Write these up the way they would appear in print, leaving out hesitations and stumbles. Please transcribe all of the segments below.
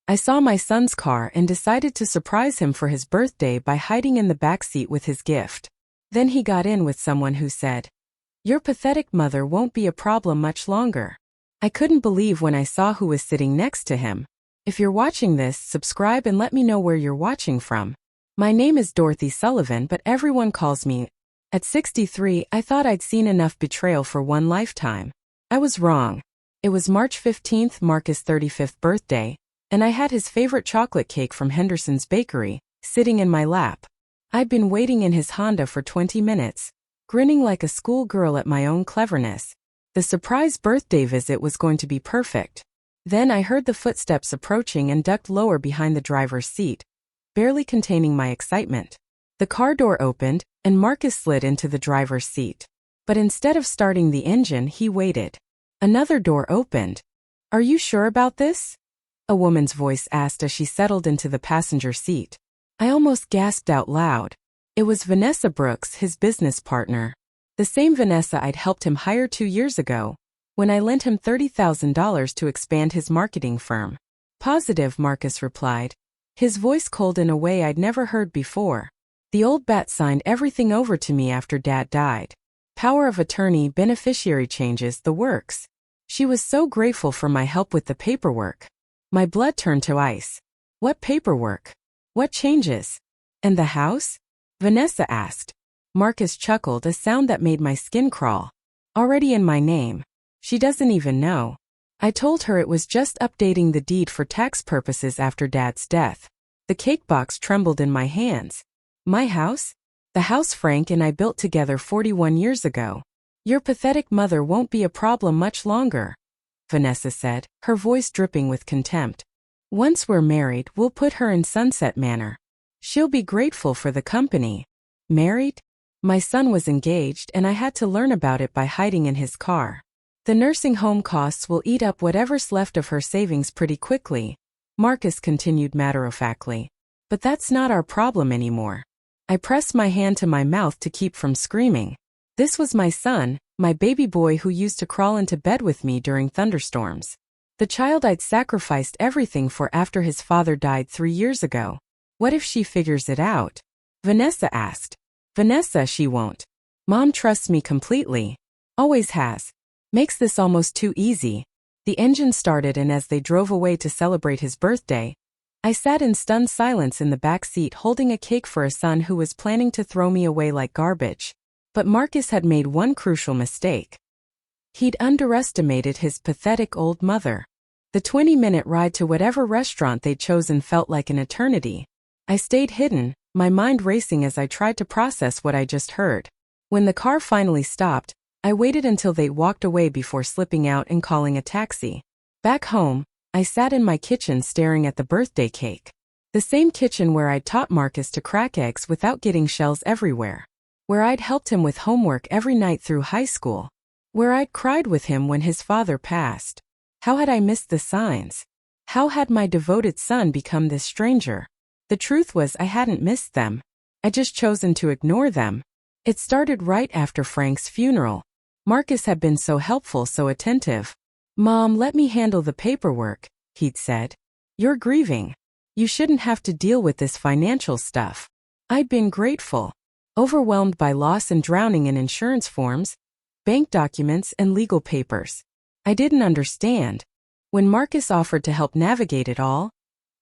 I saw my son's car and decided to surprise him for his birthday by hiding in the backseat with his gift. Then he got in with someone who said, "Your pathetic mother won't be a problem much longer." I couldn't believe when I saw who was sitting next to him. If you're watching this, subscribe and let me know where you're watching from. My name is Dorothy Sullivan, but everyone calls me. At 63, I thought I'd seen enough betrayal for one lifetime. I was wrong. It was March 15th, Marcus' 35th birthday, and I had his favorite chocolate cake from Henderson's Bakery, sitting in my lap. I'd been waiting in his Honda for 20 minutes, grinning like a schoolgirl at my own cleverness. The surprise birthday visit was going to be perfect. Then I heard the footsteps approaching and ducked lower behind the driver's seat, barely containing my excitement. The car door opened, and Marcus slid into the driver's seat. But instead of starting the engine, he waited. Another door opened. "Are you sure about this?" a woman's voice asked as she settled into the passenger seat. I almost gasped out loud. It was Vanessa Brooks, his business partner. The same Vanessa I'd helped him hire 2 years ago, when I lent him $30,000 to expand his marketing firm. "Positive," Marcus replied, his voice cold in a way I'd never heard before. "The old bat signed everything over to me after Dad died. Power of attorney, beneficiary changes, the works. She was so grateful for my help with the paperwork." My blood turned to ice. "What paperwork? What changes? And the house?" Vanessa asked. Marcus chuckled, a sound that made my skin crawl. "Already in my name. She doesn't even know." I told her it was just updating the deed for tax purposes after Dad's death. The cake box trembled in my hands. "My house? The house Frank and I built together 41 years ago. Your pathetic mother won't be a problem much longer," Vanessa said, her voice dripping with contempt. "Once we're married, we'll put her in Sunset Manor. She'll be grateful for the company." Married? My son was engaged, and I had to learn about it by hiding in his car. "The nursing home costs will eat up whatever's left of her savings pretty quickly," Marcus continued matter-of-factly. "But that's not our problem anymore." I pressed my hand to my mouth to keep from screaming. This was my son, my baby boy who used to crawl into bed with me during thunderstorms. The child I'd sacrificed everything for after his father died 3 years ago. "What if she figures it out?" Vanessa asked. "Vanessa, she won't. Mom trusts me completely. Always has. Makes this almost too easy." The engine started, and as they drove away to celebrate his birthday, I sat in stunned silence in the back seat holding a cake for a son who was planning to throw me away like garbage. But Marcus had made one crucial mistake. He'd underestimated his pathetic old mother. The 20-minute ride to whatever restaurant they'd chosen felt like an eternity. I stayed hidden, my mind racing as I tried to process what I just heard. When the car finally stopped, I waited until they walked away before slipping out and calling a taxi. Back home, I sat in my kitchen staring at the birthday cake. The same kitchen where I'd taught Marcus to crack eggs without getting shells everywhere. Where I'd helped him with homework every night through high school. Where I'd cried with him when his father passed. How had I missed the signs? How had my devoted son become this stranger? The truth was I hadn't missed them. I'd just chosen to ignore them. It started right after Frank's funeral. Marcus had been so helpful, so attentive. "Mom, let me handle the paperwork," he'd said. "You're grieving. You shouldn't have to deal with this financial stuff." I'd been grateful. Overwhelmed by loss and drowning in insurance forms, bank documents, and legal papers. I didn't understand. When Marcus offered to help navigate it all,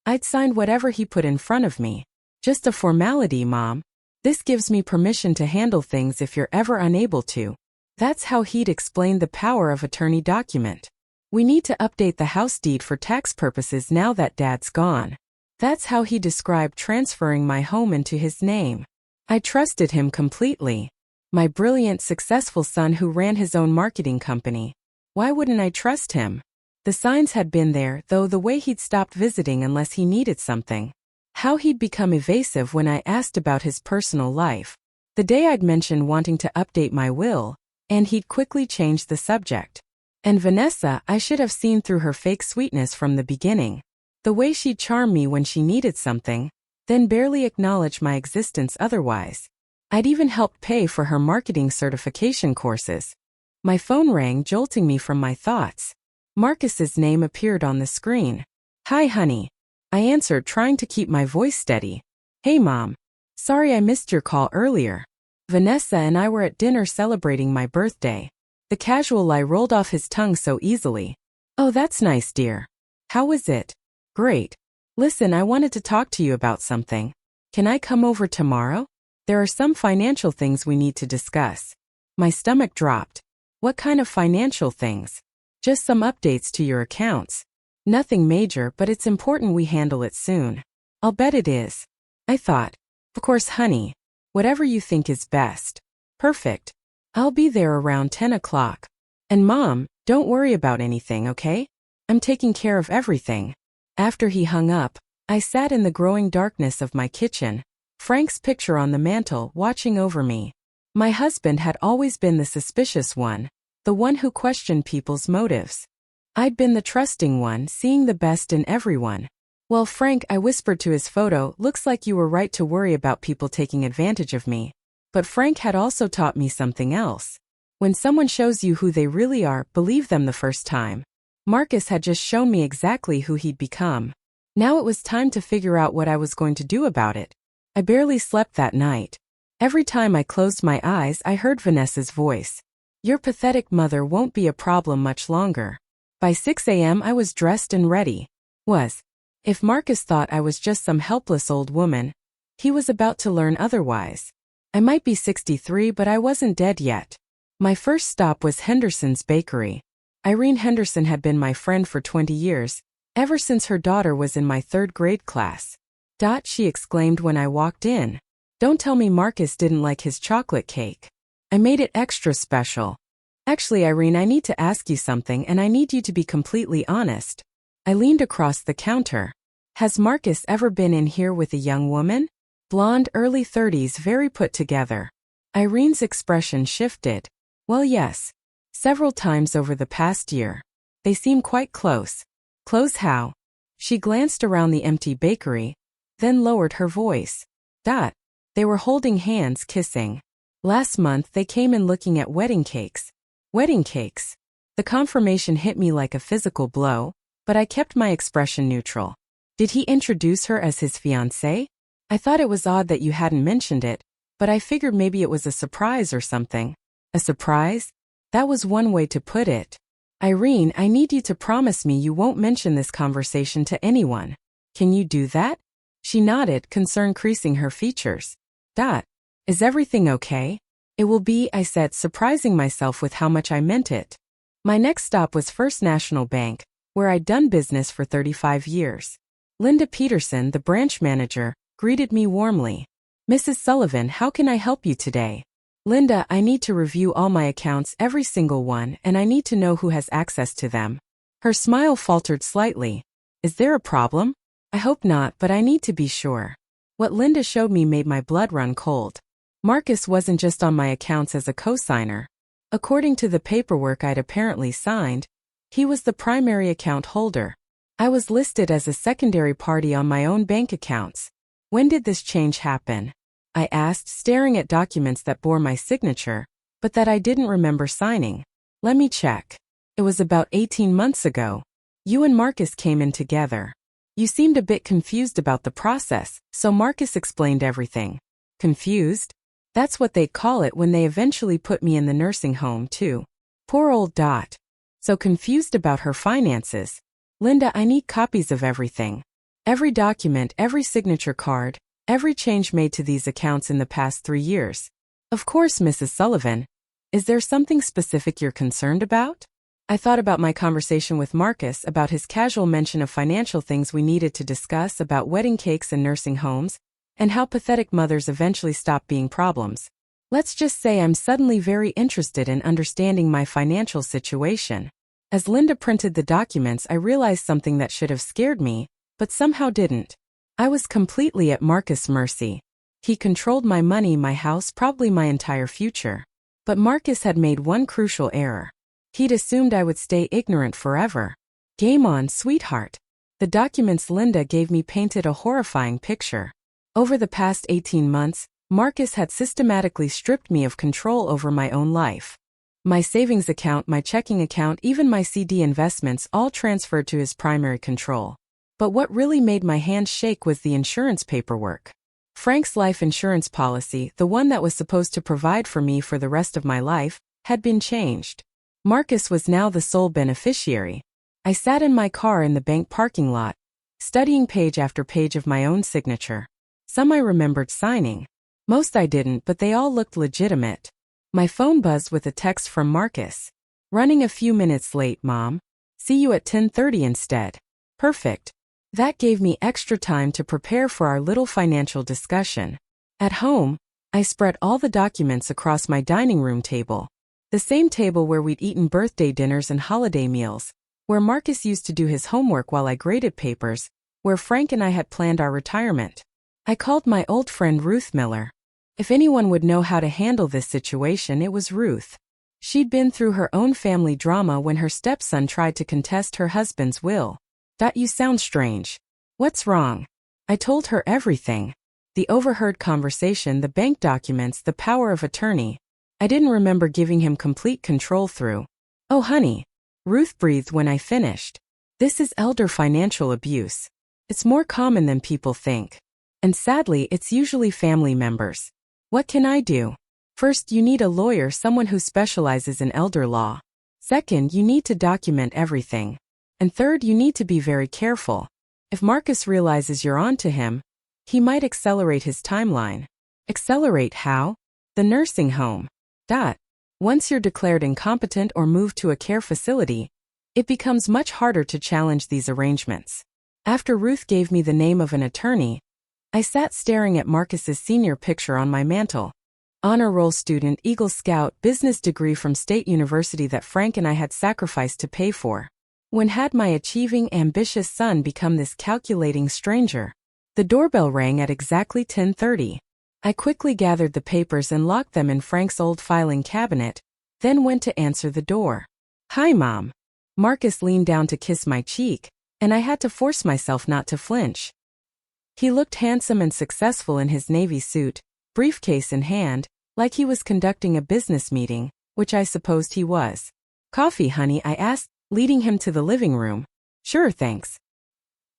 I'd signed whatever he put in front of me. "Just a formality, Mom. This gives me permission to handle things if you're ever unable to." That's how he'd explained the power of attorney document. "We need to update the house deed for tax purposes now that Dad's gone." That's how he described transferring my home into his name. I trusted him completely. My brilliant, successful son who ran his own marketing company. Why wouldn't I trust him? The signs had been there, though the way he'd stopped visiting unless he needed something. How he'd become evasive when I asked about his personal life. The day I'd mentioned wanting to update my will, and he'd quickly changed the subject. And Vanessa, I should have seen through her fake sweetness from the beginning. The way she'd charm me when she needed something, then barely acknowledge my existence otherwise. I'd even helped pay for her marketing certification courses. My phone rang, jolting me from my thoughts. Marcus's name appeared on the screen. "Hi, honey. I answered, trying to keep my voice steady. Hey Mom. Sorry I missed your call earlier. Vanessa and I were at dinner celebrating my birthday. The casual lie rolled off his tongue so easily. Oh, that's nice, dear. How was it? Great. Listen, I wanted to talk to you about something. Can I come over tomorrow? There are some financial things we need to discuss. My stomach dropped. What kind of financial things? Just some updates to your accounts. Nothing major, but it's important we handle it soon. I'll bet it is. I thought. Of course, honey. Whatever you think is best. Perfect. I'll be there around 10 o'clock. And Mom, don't worry about anything, okay? I'm taking care of everything. After he hung up, I sat in the growing darkness of my kitchen, Frank's picture on the mantel watching over me. My husband had always been the suspicious one, the one who questioned people's motives. I'd been the trusting one, seeing the best in everyone. Well, Frank, I whispered to his photo, looks like you were right to worry about people taking advantage of me. But Frank had also taught me something else. When someone shows you who they really are, believe them the first time. Marcus had just shown me exactly who he'd become. Now it was time to figure out what I was going to do about it. I barely slept that night. Every time I closed my eyes, I heard Vanessa's voice. Your pathetic mother won't be a problem much longer. By 6 a.m. I was dressed and ready. If Marcus thought I was just some helpless old woman, he was about to learn otherwise. I might be 63, but I wasn't dead yet. My first stop was Henderson's Bakery. Irene Henderson had been my friend for 20 years, ever since her daughter was in my 3rd grade class. She exclaimed when I walked in. Don't tell me Marcus didn't like his chocolate cake. I made it extra special. Actually, Irene, I need to ask you something, and I need you to be completely honest. I leaned across the counter. Has Marcus ever been in here with a young woman? Blonde, early 30s, very put together. Irene's expression shifted. Well, yes. Several times over the past year. They seem quite close. Close how? She glanced around the empty bakery, then lowered her voice. They were holding hands, kissing. Last month they came in looking at wedding cakes. Wedding cakes. The confirmation hit me like a physical blow, but I kept my expression neutral. Did he introduce her as his fiancée? I thought it was odd that you hadn't mentioned it, but I figured maybe it was a surprise or something. A surprise? That was one way to put it. Irene, I need you to promise me you won't mention this conversation to anyone. Can you do that? She nodded, concern creasing her features. Is everything okay? It will be, I said, surprising myself with how much I meant it. My next stop was First National Bank, where I'd done business for 35 years. Linda Peterson, the branch manager, greeted me warmly. Mrs. Sullivan, how can I help you today? Linda, I need to review all my accounts, every single one, and I need to know who has access to them. Her smile faltered slightly. Is there a problem? I hope not, but I need to be sure. What Linda showed me made my blood run cold. Marcus wasn't just on my accounts as a co-signer. According to the paperwork I'd apparently signed, he was the primary account holder. I was listed as a secondary party on my own bank accounts. When did this change happen? I asked, staring at documents that bore my signature, but that I didn't remember signing. Let me check. It was about 18 months ago. You and Marcus came in together. You seemed a bit confused about the process, so Marcus explained everything. Confused? That's what they call it when they eventually put me in the nursing home, too. Poor old Dot. So confused about her finances. Linda, I need copies of everything. Every document, every signature card, every change made to these accounts in the past 3 years. Of course, Mrs. Sullivan. Is there something specific you're concerned about? I thought about my conversation with Marcus, about his casual mention of financial things we needed to discuss, about wedding cakes and nursing homes, and how pathetic mothers eventually stop being problems. Let's just say I'm suddenly very interested in understanding my financial situation. As Linda printed the documents, I realized something that should have scared me, but somehow didn't. I was completely at Marcus' mercy. He controlled my money, my house, probably my entire future. But Marcus had made one crucial error. He'd assumed I would stay ignorant forever. Game on, sweetheart. The documents Linda gave me painted a horrifying picture. Over the past 18 months, Marcus had systematically stripped me of control over my own life. My savings account, my checking account, even my CD investments all transferred to his primary control. But what really made my hands shake was the insurance paperwork. Frank's life insurance policy, the one that was supposed to provide for me for the rest of my life, had been changed. Marcus was now the sole beneficiary. I sat in my car in the bank parking lot, studying page after page of my own signature. Some I remembered signing. Most I didn't, but they all looked legitimate. My phone buzzed with a text from Marcus. "Running a few minutes late, Mom. See you at 10:30 instead." Perfect. That gave me extra time to prepare for our little financial discussion. At home, I spread all the documents across my dining room table. The same table where we'd eaten birthday dinners and holiday meals, where Marcus used to do his homework while I graded papers, where Frank and I had planned our retirement. I called my old friend Ruth Miller. If anyone would know how to handle this situation, it was Ruth. She'd been through her own family drama when her stepson tried to contest her husband's will. "You sound strange. What's wrong?" I told her everything. The overheard conversation, the bank documents, the power of attorney. I didn't remember giving him complete control through. "Oh, honey," Ruth breathed when I finished. "This is elder financial abuse. It's more common than people think. And sadly, it's usually family members. What can I do? First, you need a lawyer, someone who specializes in elder law. Second, you need to document everything. And third, you need to be very careful. If Marcus realizes you're on to him, he might accelerate his timeline." Accelerate how? The nursing home. Once you're declared incompetent or moved to a care facility, it becomes much harder to challenge these arrangements. After Ruth gave me the name of an attorney, I sat staring at Marcus's senior picture on my mantle. Honor roll student, Eagle Scout, business degree from State University that Frank and I had sacrificed to pay for. When had my achieving, ambitious son become this calculating stranger? The doorbell rang at exactly 10:30. I quickly gathered the papers and locked them in Frank's old filing cabinet, then went to answer the door. "Hi, Mom." Marcus leaned down to kiss my cheek, and I had to force myself not to flinch. He looked handsome and successful in his navy suit, briefcase in hand, like he was conducting a business meeting, which I supposed he was. "Coffee, honey?" I asked, leading him to the living room. "Sure, thanks."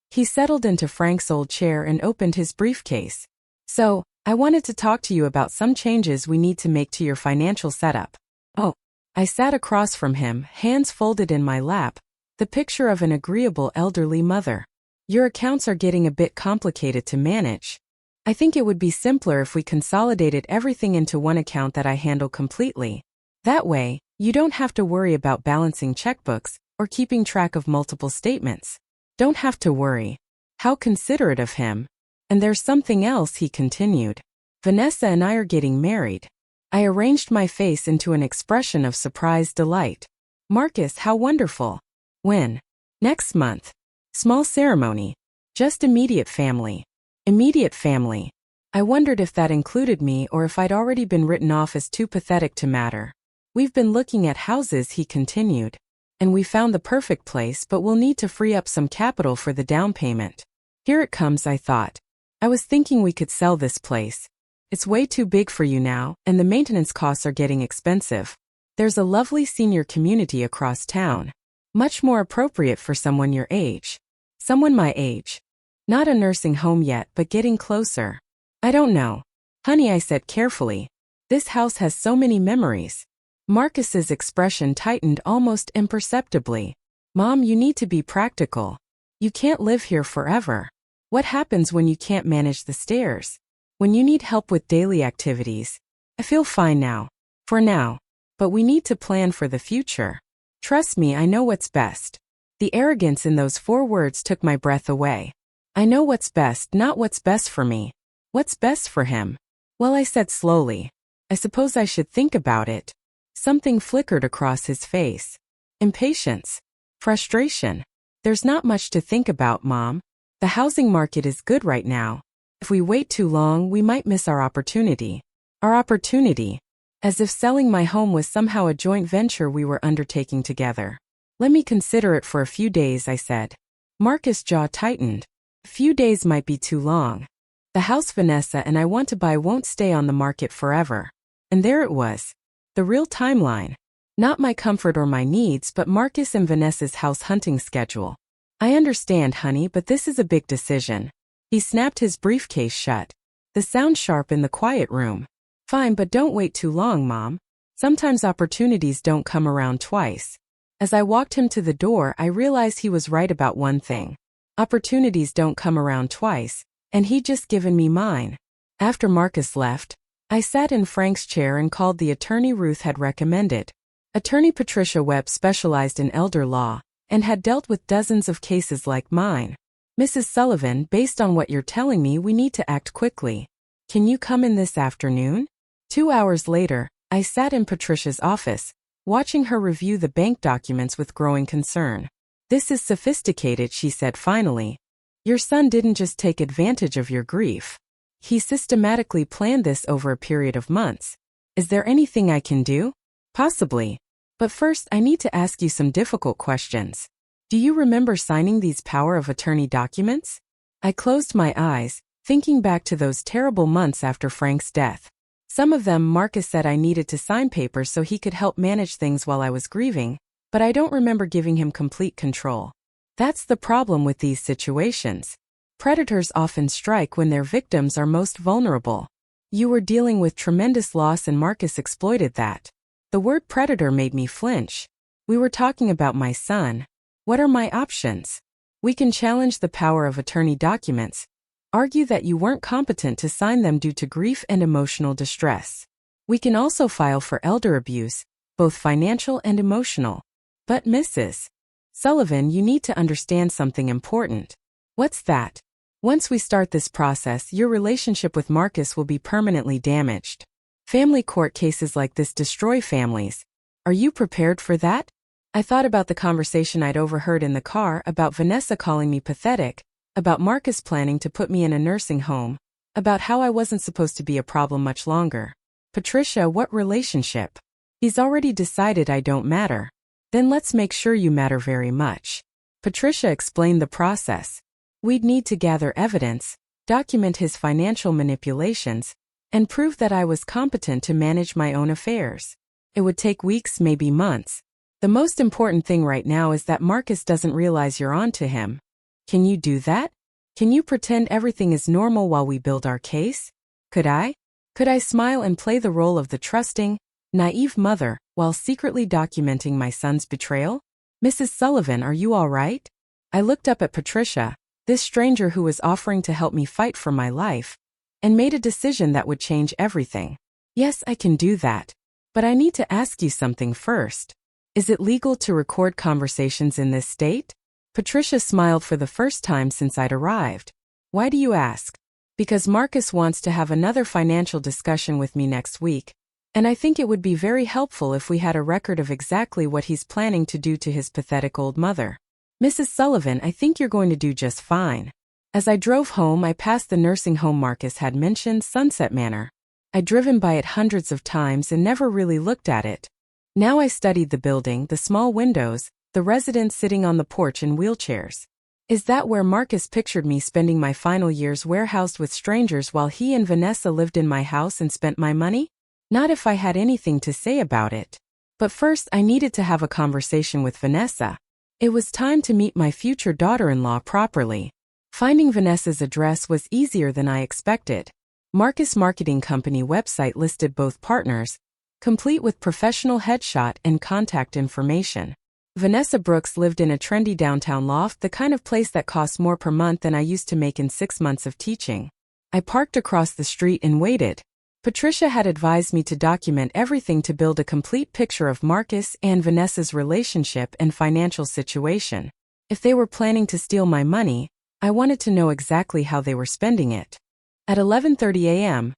He settled into Frank's old chair and opened his briefcase. "So, I wanted to talk to you about some changes we need to make to your financial setup." "Oh." I sat across from him, hands folded in my lap, the picture of an agreeable elderly mother. "Your accounts are getting a bit complicated to manage. I think it would be simpler if we consolidated everything into one account that I handle completely. That way, you don't have to worry about balancing checkbooks or keeping track of multiple statements." "Don't have to worry." How considerate of him. "And there's something else," he continued. "Vanessa and I are getting married." I arranged my face into an expression of surprised delight. "Marcus, how wonderful. When?" "Next month. Small ceremony. Just immediate family." Immediate family. I wondered if that included me or if I'd already been written off as too pathetic to matter. "We've been looking at houses," he continued. "And we found the perfect place, but we'll need to free up some capital for the down payment." Here it comes, I thought. I was thinking we could sell this place. It's way too big for you now, and the maintenance costs are getting expensive. There's a lovely senior community across town. Much more appropriate for someone your age. Someone my age. Not a nursing home yet, but getting closer. "I don't know. Honey," I said carefully. "This house has so many memories." Marcus's expression tightened almost imperceptibly. "Mom, you need to be practical. You can't live here forever. What happens when you can't manage the stairs? When you need help with daily activities? I feel fine now. For now. But we need to plan for the future. Trust me, I know what's best." The arrogance in those 4 words took my breath away. I know what's best, not what's best for me. What's best for him? "Well," I said slowly, "I suppose I should think about it." Something flickered across his face. Impatience. Frustration. "There's not much to think about, Mom. The housing market is good right now. If we wait too long, we might miss our opportunity." Our opportunity. As if selling my home was somehow a joint venture we were undertaking together. "Let me consider it for a few days," I said. Marcus' jaw tightened. A few days might be too long. The house Vanessa and I want to buy won't stay on the market forever. And there it was. The real timeline. Not my comfort or my needs, but Marcus and Vanessa's house hunting schedule. I understand, honey, but this is a big decision. He snapped his briefcase shut. The sound sharp in the quiet room. Fine, but don't wait too long, Mom. Sometimes opportunities don't come around twice. As I walked him to the door, I realized he was right about one thing. Opportunities don't come around twice, and he'd just given me mine. After Marcus left, I sat in Frank's chair and called the attorney Ruth had recommended. Attorney Patricia Webb specialized in elder law and had dealt with dozens of cases like mine. Mrs. Sullivan, based on what you're telling me, we need to act quickly. Can you come in this afternoon? 2 hours later, I sat in Patricia's office, watching her review the bank documents with growing concern. This is sophisticated, she said finally. Your son didn't just take advantage of your grief. He systematically planned this over a period of months. Is there anything I can do? Possibly. But first, I need to ask you some difficult questions. Do you remember signing these power of attorney documents? I closed my eyes, thinking back to those terrible months after Frank's death. Some of them Marcus said I needed to sign papers so he could help manage things while I was grieving, but I don't remember giving him complete control. That's the problem with these situations. Predators often strike when their victims are most vulnerable. You were dealing with tremendous loss and Marcus exploited that. The word predator made me flinch. We were talking about my son. What are my options? We can challenge the power of attorney documents, argue that you weren't competent to sign them due to grief and emotional distress. We can also file for elder abuse, both financial and emotional. But Mrs. Sullivan, you need to understand something important. What's that? Once we start this process, your relationship with Marcus will be permanently damaged. Family court cases like this destroy families. Are you prepared for that? I thought about the conversation I'd overheard in the car about Vanessa calling me pathetic, about Marcus planning to put me in a nursing home, about how I wasn't supposed to be a problem much longer. Patricia, what relationship? He's already decided I don't matter. Then let's make sure you matter very much. Patricia explained the process. We'd need to gather evidence, document his financial manipulations, and prove that I was competent to manage my own affairs. It would take weeks, maybe months. The most important thing right now is that Marcus doesn't realize you're on to him. Can you do that? Can you pretend everything is normal while we build our case? Could I? Could I smile and play the role of the trusting, naive mother while secretly documenting my son's betrayal? Mrs. Sullivan, are you all right? I looked up at Patricia, this stranger who was offering to help me fight for my life, and made a decision that would change everything. Yes, I can do that. But I need to ask you something first. Is it legal to record conversations in this state? Patricia smiled for the first time since I'd arrived. Why do you ask? Because Marcus wants to have another financial discussion with me next week, and I think it would be very helpful if we had a record of exactly what he's planning to do to his pathetic old mother. Mrs. Sullivan, I think you're going to do just fine. As I drove home, I passed the nursing home Marcus had mentioned, Sunset Manor. I'd driven by it hundreds of times and never really looked at it. Now I studied the building, the small windows, the residents sitting on the porch in wheelchairs. Is that where Marcus pictured me spending my final years warehoused with strangers while he and Vanessa lived in my house and spent my money? Not if I had anything to say about it. But first I needed to have a conversation with Vanessa. It was time to meet my future daughter-in-law properly. Finding Vanessa's address was easier than I expected. Marcus Marketing Company website listed both partners, complete with professional headshot and contact information. Vanessa Brooks lived in a trendy downtown loft, the kind of place that costs more per month than I used to make in 6 months of teaching. I parked across the street and waited. Patricia had advised me to document everything to build a complete picture of Marcus and Vanessa's relationship and financial situation. If they were planning to steal my money, I wanted to know exactly how they were spending it. At 11:30 a.m.,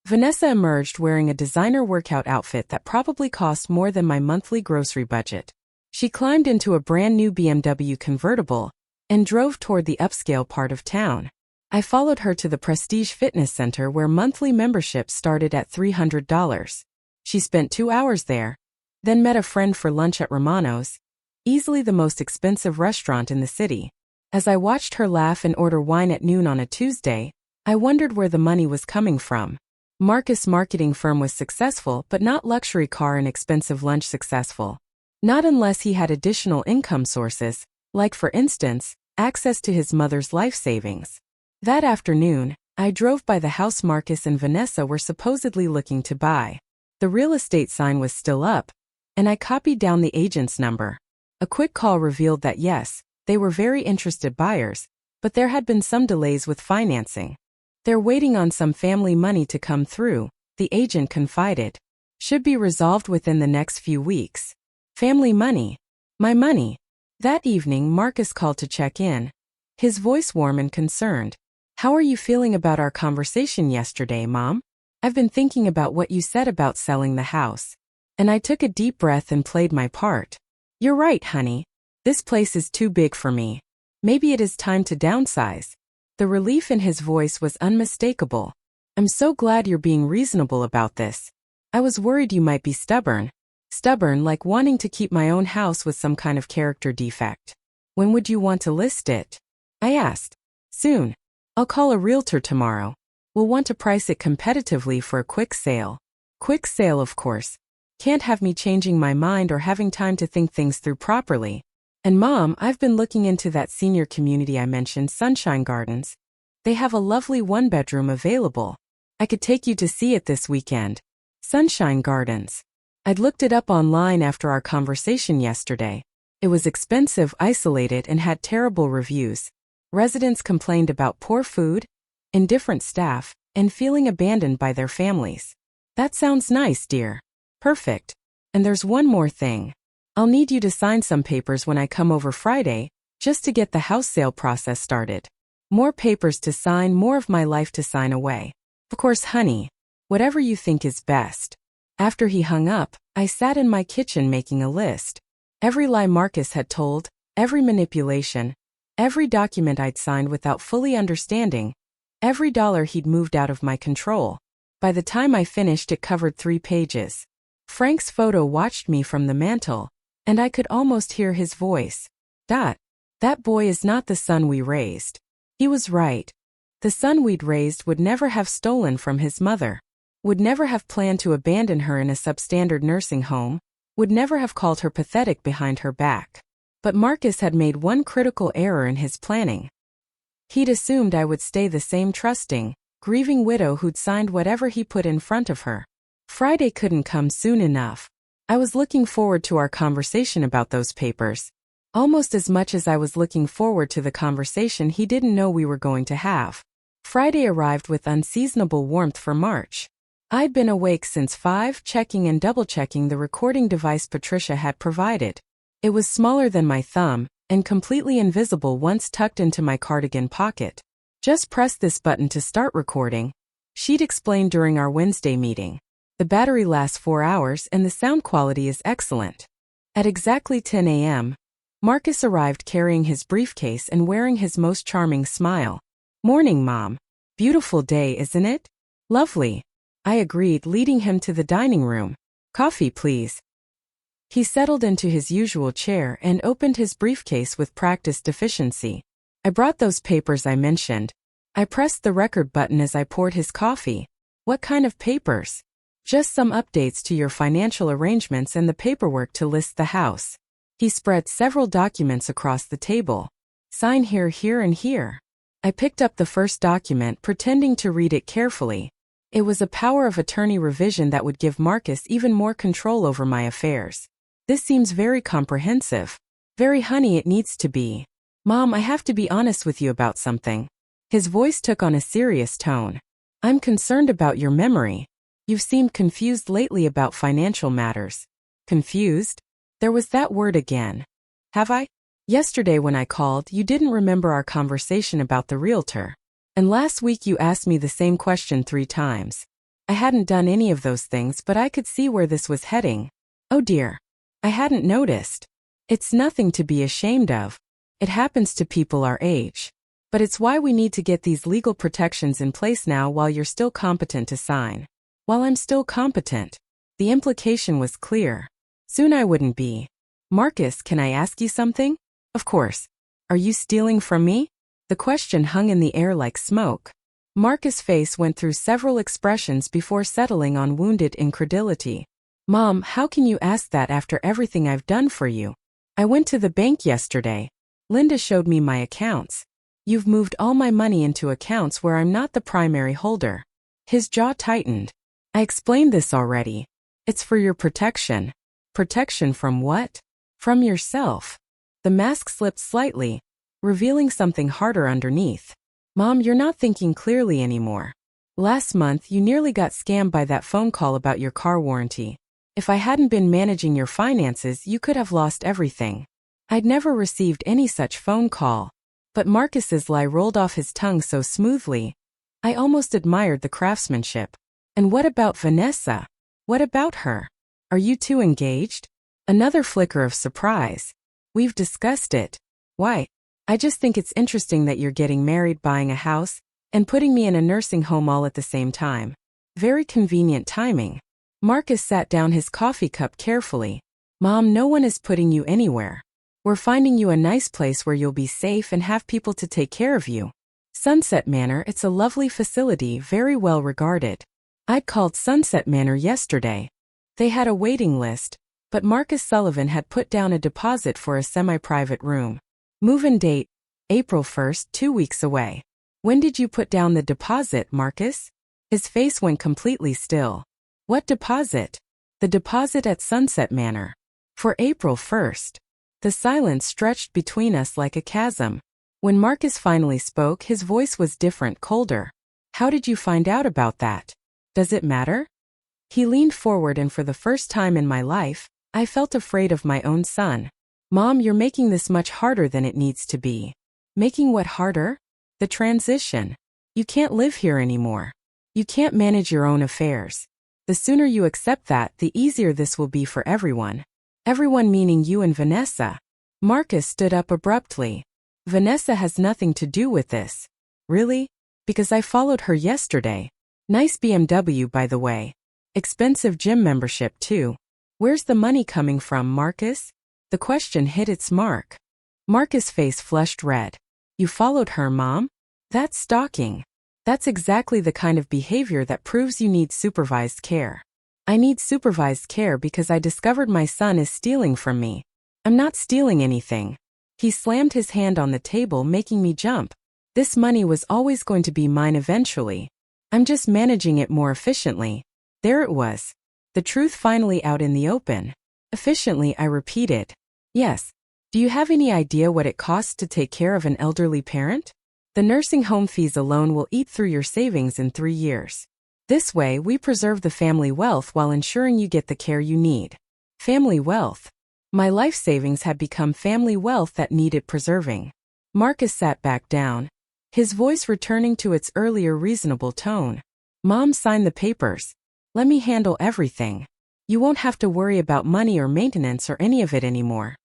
Vanessa emerged wearing a designer workout outfit that probably cost more than my monthly grocery budget. She climbed into a brand new BMW convertible and drove toward the upscale part of town. I followed her to the Prestige Fitness Center where monthly memberships started at $300. She spent 2 hours there, then met a friend for lunch at Romano's, easily the most expensive restaurant in the city. As I watched her laugh and order wine at noon on a Tuesday, I wondered where the money was coming from. Marcus' marketing firm was successful, but not luxury car and expensive lunch successful. Not unless he had additional income sources, like for instance, access to his mother's life savings. That afternoon, I drove by the house Marcus and Vanessa were supposedly looking to buy. The real estate sign was still up, and I copied down the agent's number. A quick call revealed that yes, they were very interested buyers, but there had been some delays with financing. They're waiting on some family money to come through, the agent confided. Should be resolved within the next few weeks. Family money. My money. That evening, Marcus called to check in. His voice warm and concerned. How are you feeling about our conversation yesterday, Mom? I've been thinking about what you said about selling the house. And I took a deep breath and played my part. You're right, honey. This place is too big for me. Maybe it is time to downsize. The relief in his voice was unmistakable. I'm so glad you're being reasonable about this. I was worried you might be stubborn. Stubborn like wanting to keep my own house with some kind of character defect. When would you want to list it? I asked. Soon. I'll call a realtor tomorrow. We'll want to price it competitively for a quick sale. Quick sale, of course. Can't have me changing my mind or having time to think things through properly. And Mom, I've been looking into that senior community I mentioned, Sunshine Gardens. They have a lovely one-bedroom available. I could take you to see it this weekend. Sunshine Gardens. I'd looked it up online after our conversation yesterday. It was expensive, isolated, and had terrible reviews. Residents complained about poor food, indifferent staff, and feeling abandoned by their families. That sounds nice, dear. Perfect. And there's one more thing. I'll need you to sign some papers when I come over Friday, just to get the house sale process started. More papers to sign, more of my life to sign away. Of course, honey. Whatever you think is best. After he hung up, I sat in my kitchen making a list. Every lie Marcus had told, every manipulation, every document I'd signed without fully understanding, every dollar he'd moved out of my control. By the time I finished, it covered 3 pages. Frank's photo watched me from the mantel, and I could almost hear his voice. That boy is not the son we raised. He was right. The son we'd raised would never have stolen from his mother, would never have planned to abandon her in a substandard nursing home, would never have called her pathetic behind her back. But Marcus had made one critical error in his planning. He'd assumed I would stay the same trusting, grieving widow who'd signed whatever he put in front of her. Friday couldn't come soon enough. I was looking forward to our conversation about those papers, almost as much as I was looking forward to the conversation he didn't know we were going to have. Friday arrived with unseasonable warmth for March. I'd been awake since 5, checking and double-checking the recording device Patricia had provided. It was smaller than my thumb, and completely invisible once tucked into my cardigan pocket. Just press this button to start recording, she'd explained during our Wednesday meeting. The battery lasts 4 hours and the sound quality is excellent. At exactly 10 a.m., Marcus arrived carrying his briefcase and wearing his most charming smile. Morning, Mom. Beautiful day, isn't it? Lovely. I agreed, leading him to the dining room. Coffee, please. He settled into his usual chair and opened his briefcase with practiced efficiency. I brought those papers I mentioned. I pressed the record button as I poured his coffee. What kind of papers? Just some updates to your financial arrangements and the paperwork to list the house. He spread several documents across the table. Sign here, here, and here. I picked up the first document, pretending to read it carefully. It was a power of attorney revision that would give Marcus even more control over my affairs. This seems very comprehensive. Very, honey, it needs to be. Mom, I have to be honest with you about something. His voice took on a serious tone. I'm concerned about your memory. You've seemed confused lately about financial matters. Confused? There was that word again. Have I? Yesterday when I called, you didn't remember our conversation about the realtor. And last week you asked me the same question 3 times. I hadn't done any of those things, but I could see where this was heading. Oh dear. I hadn't noticed. It's nothing to be ashamed of. It happens to people our age. But it's why we need to get these legal protections in place now while you're still competent to sign. While I'm still competent. The implication was clear. Soon I wouldn't be. Marcus, can I ask you something? Of course. Are you stealing from me? The question hung in the air like smoke. Marcus' face went through several expressions before settling on wounded incredulity. Mom, how can you ask that after everything I've done for you? I went to the bank yesterday. Linda showed me my accounts. You've moved all my money into accounts where I'm not the primary holder. His jaw tightened. I explained this already. It's for your protection. Protection from what? From yourself. The mask slipped slightly, revealing something harder underneath. Mom, you're not thinking clearly anymore. Last month, you nearly got scammed by that phone call about your car warranty. If I hadn't been managing your finances, you could have lost everything. I'd never received any such phone call. But Marcus's lie rolled off his tongue so smoothly. I almost admired the craftsmanship. And what about Vanessa? What about her? Are you two engaged? Another flicker of surprise. We've discussed it. Why? I just think it's interesting that you're getting married, buying a house, and putting me in a nursing home all at the same time. Very convenient timing. Marcus sat down his coffee cup carefully. Mom, no one is putting you anywhere. We're finding you a nice place where you'll be safe and have people to take care of you. Sunset Manor, it's a lovely facility, very well regarded. I'd called Sunset Manor yesterday. They had a waiting list, but Marcus Sullivan had put down a deposit for a semi-private room. Move-in date, April 1st, 2 weeks away. When did you put down the deposit, Marcus? His face went completely still. What deposit? The deposit at Sunset Manor. For April 1st. The silence stretched between us like a chasm. When Marcus finally spoke, his voice was different, colder. How did you find out about that? Does it matter? He leaned forward, and for the first time in my life, I felt afraid of my own son. Mom, you're making this much harder than it needs to be. Making what harder? The transition. You can't live here anymore. You can't manage your own affairs. The sooner you accept that, the easier this will be for everyone. Everyone meaning you and Vanessa. Marcus stood up abruptly. Vanessa has nothing to do with this. Really? Because I followed her yesterday. Nice BMW, by the way. Expensive gym membership, too. Where's the money coming from, Marcus? The question hit its mark. Marcus' face flushed red. You followed her, Mom? That's stalking. That's exactly the kind of behavior that proves you need supervised care. I need supervised care because I discovered my son is stealing from me. I'm not stealing anything. He slammed his hand on the table, making me jump. This money was always going to be mine eventually. I'm just managing it more efficiently. There it was. The truth finally out in the open. Efficiently, I repeated. Yes. Do you have any idea what it costs to take care of an elderly parent? The nursing home fees alone will eat through your savings in 3 years. This way, we preserve the family wealth while ensuring you get the care you need. Family wealth. My life savings had become family wealth that needed preserving. Marcus sat back down, his voice returning to its earlier reasonable tone. Mom, sign the papers. Let me handle everything. You won't have to worry about money or maintenance or any of it anymore.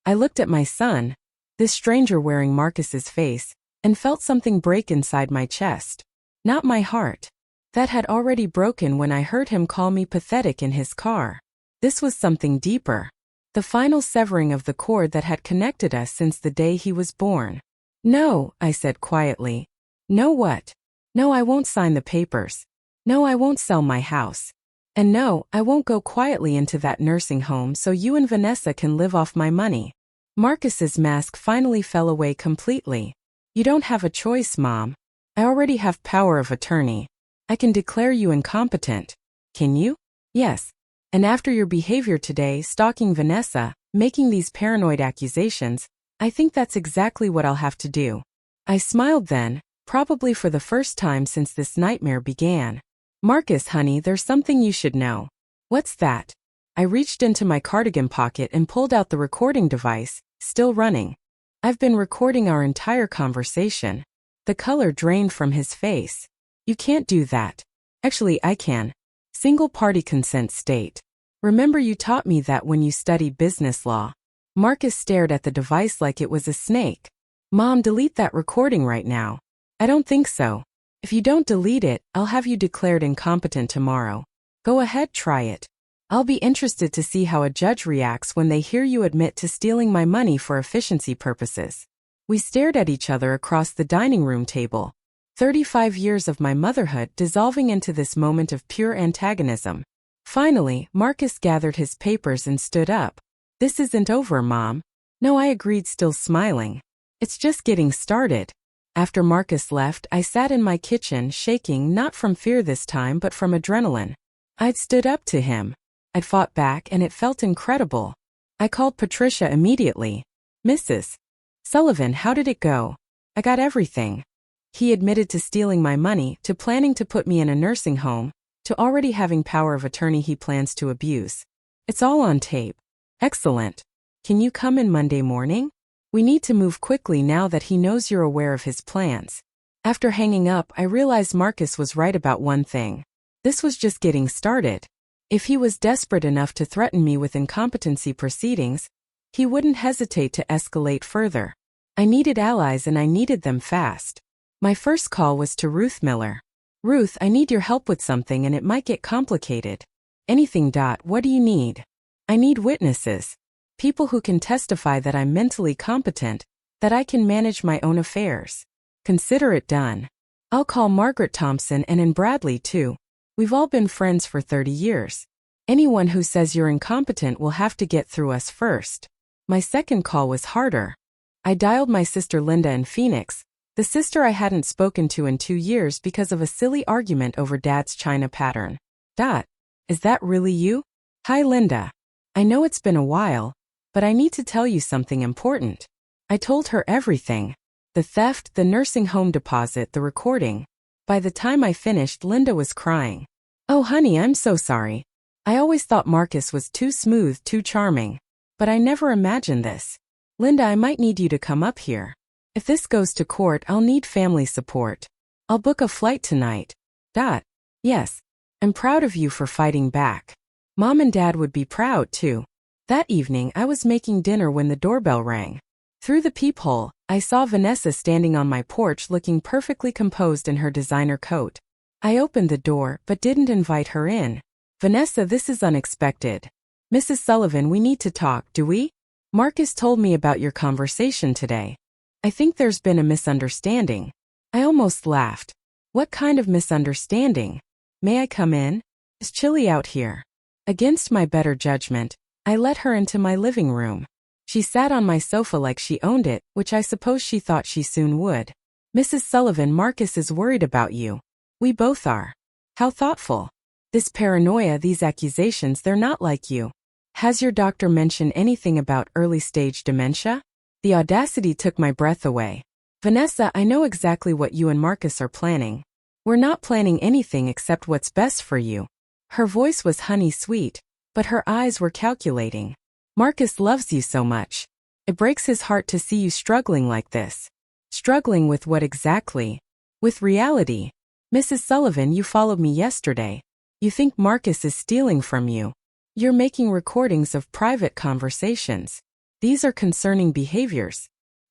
I looked at my son, this stranger wearing Marcus's face, and felt something break inside my chest. Not my heart. That had already broken when I heard him call me pathetic in his car. This was something deeper. The final severing of the cord that had connected us since the day he was born. No, I said quietly. No what? No, I won't sign the papers. No, I won't sell my house. And no, I won't go quietly into that nursing home so you and Vanessa can live off my money. Marcus's mask finally fell away completely. You don't have a choice, Mom. I already have power of attorney. I can declare you incompetent. Can you? Yes. And after your behavior today, stalking Vanessa, making these paranoid accusations, I think that's exactly what I'll have to do. I smiled then, probably for the first time since this nightmare began. Marcus, honey, there's something you should know. What's that? I reached into my cardigan pocket and pulled out the recording device, still running. I've been recording our entire conversation. The color drained from his face. You can't do that. Actually, I can. Single-party consent state. Remember you taught me that when you studied business law. Marcus stared at the device like it was a snake. Mom, delete that recording right now. I don't think so. If you don't delete it, I'll have you declared incompetent tomorrow. Go ahead, try it. I'll be interested to see how a judge reacts when they hear you admit to stealing my money for efficiency purposes. We stared at each other across the dining room table. 35 years of my motherhood dissolving into this moment of pure antagonism. Finally, Marcus gathered his papers and stood up. This isn't over, Mom. No, I agreed, still smiling. It's just getting started. After Marcus left, I sat in my kitchen shaking not from fear this time but from adrenaline. I'd stood up to him. I'd fought back and it felt incredible. I called Patricia immediately. Mrs. Sullivan, how did it go? I got everything. He admitted to stealing my money, to planning to put me in a nursing home, to already having power of attorney he plans to abuse. It's all on tape. Excellent. Can you come in Monday morning? We need to move quickly now that he knows you're aware of his plans. After hanging up, I realized Marcus was right about one thing. This was just getting started. If he was desperate enough to threaten me with incompetency proceedings, he wouldn't hesitate to escalate further. I needed allies and I needed them fast. My first call was to Ruth Miller. Ruth, I need your help with something and it might get complicated. Anything. What do you need? I need witnesses. People who can testify that I'm mentally competent, that I can manage my own affairs. Consider it done. I'll call Margaret Thompson and Bradley too. We've all been friends for 30 years. Anyone who says you're incompetent will have to get through us first. My second call was harder. I dialed my sister Linda in Phoenix, the sister I hadn't spoken to in 2 years because of a silly argument over Dad's china pattern. Is that really you? Hi Linda. I know it's been a while, but I need to tell you something important. I told her everything. The theft, the nursing home deposit, the recording. By the time I finished, Linda was crying. Oh honey, I'm so sorry. I always thought Marcus was too smooth, too charming. But I never imagined this. Linda, I might need you to come up here. If this goes to court, I'll need family support. I'll book a flight tonight. Yes. I'm proud of you for fighting back. Mom and Dad would be proud too. That evening, I was making dinner when the doorbell rang. Through the peephole, I saw Vanessa standing on my porch looking perfectly composed in her designer coat. I opened the door, but didn't invite her in. Vanessa, this is unexpected. Mrs. Sullivan, we need to talk, do we? Marcus told me about your conversation today. I think there's been a misunderstanding. I almost laughed. What kind of misunderstanding? May I come in? It's chilly out here. Against my better judgment, I let her into my living room. She sat on my sofa like she owned it, which I suppose she thought she soon would. Mrs. Sullivan, Marcus is worried about you. We both are. How thoughtful. This paranoia, these accusations, they're not like you. Has your doctor mentioned anything about early-stage dementia? The audacity took my breath away. Vanessa, I know exactly what you and Marcus are planning. We're not planning anything except what's best for you. Her voice was honey sweet, but her eyes were calculating. Marcus loves you so much. It breaks his heart to see you struggling like this. Struggling with what exactly? With reality. Mrs. Sullivan, you followed me yesterday. You think Marcus is stealing from you. You're making recordings of private conversations. These are concerning behaviors.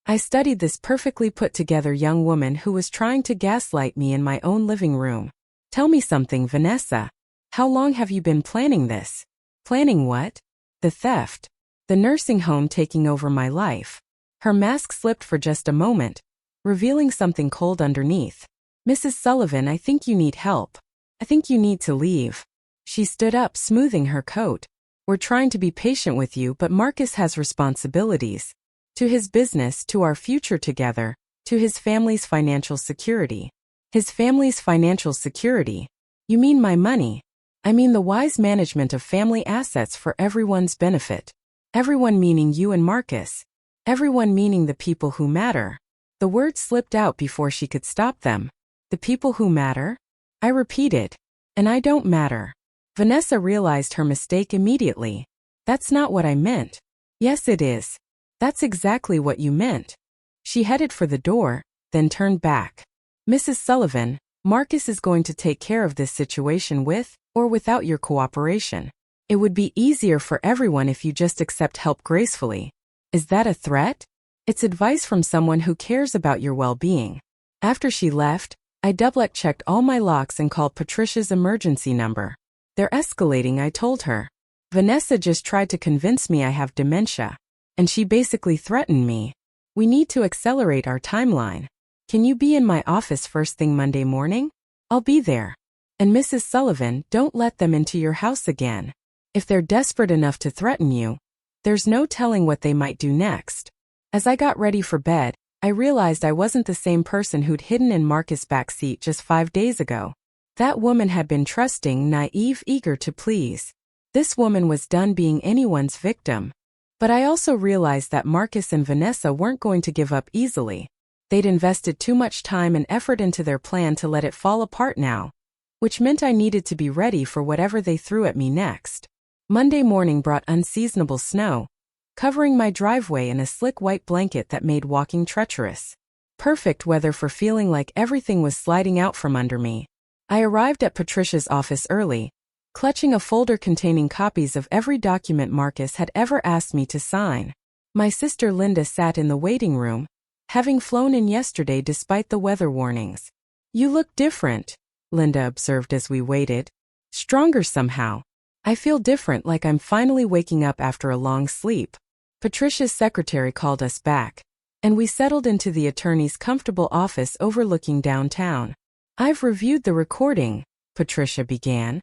I studied this perfectly put-together young woman who was trying to gaslight me in my own living room. Tell me something, Vanessa. How long have you been planning this? Planning what? The theft. The nursing home taking over my life. Her mask slipped for just a moment, revealing something cold underneath. Mrs. Sullivan, I think you need help. I think you need to leave. She stood up, smoothing her coat. We're trying to be patient with you, but Marcus has responsibilities. To his business, to our future together, to his family's financial security. His family's financial security? You mean my money? I mean the wise management of family assets for everyone's benefit. Everyone meaning you and Marcus. Everyone meaning the people who matter. The words slipped out before she could stop them. The people who matter? I repeated. And I don't matter. Vanessa realized her mistake immediately. That's not what I meant. Yes, it is. That's exactly what you meant. She headed for the door, then turned back. Mrs. Sullivan, Marcus is going to take care of this situation with or without your cooperation. It would be easier for everyone if you just accept help gracefully. Is that a threat? It's advice from someone who cares about your well-being. After she left, I double-checked all my locks and called Patricia's emergency number. They're escalating, I told her. Vanessa just tried to convince me I have dementia. And she basically threatened me. We need to accelerate our timeline. Can you be in my office first thing Monday morning? I'll be there. And Mrs. Sullivan, don't let them into your house again. If they're desperate enough to threaten you, there's no telling what they might do next. As I got ready for bed, I realized I wasn't the same person who'd hidden in Marcus' backseat just 5 days ago. That woman had been trusting, naive, eager to please. This woman was done being anyone's victim. But I also realized that Marcus and Vanessa weren't going to give up easily. They'd invested too much time and effort into their plan to let it fall apart now, which meant I needed to be ready for whatever they threw at me next. Monday morning brought unseasonable snow, covering my driveway in a slick white blanket that made walking treacherous. Perfect weather for feeling like everything was sliding out from under me. I arrived at Patricia's office early, clutching a folder containing copies of every document Marcus had ever asked me to sign. My sister Linda sat in the waiting room, having flown in yesterday despite the weather warnings. "You look different," Linda observed as we waited. "Stronger somehow. I feel different, like I'm finally waking up after a long sleep." Patricia's secretary called us back, and we settled into the attorney's comfortable office overlooking downtown. "I've reviewed the recording," Patricia began,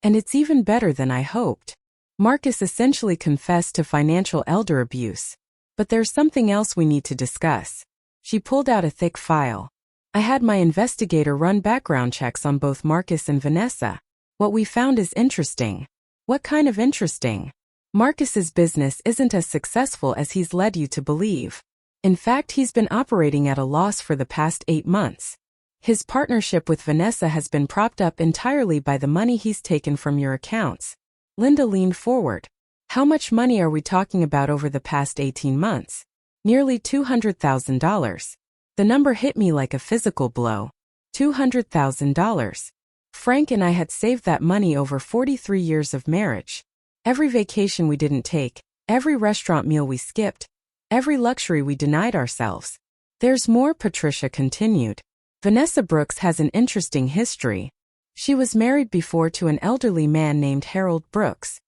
"and it's even better than I hoped. Marcus essentially confessed to financial elder abuse. But there's something else we need to discuss." She pulled out a thick file. "I had my investigator run background checks on both Marcus and Vanessa. What we found is interesting." "What kind of interesting?" "Marcus's business isn't as successful as he's led you to believe. In fact, he's been operating at a loss for the past 8 months. His partnership with Vanessa has been propped up entirely by the money he's taken from your accounts." Linda leaned forward. "How much money are we talking about over the past 18 months? "Nearly $200,000. The number hit me like a physical blow. $200,000. Frank and I had saved that money over 43 years of marriage. Every vacation we didn't take, every restaurant meal we skipped, every luxury we denied ourselves." "There's more," Patricia continued. "Vanessa Brooks has an interesting history. She was married before to an elderly man named Harold Brooks.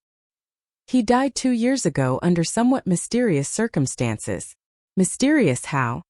He died 2 years ago under somewhat mysterious circumstances." "Mysterious how?"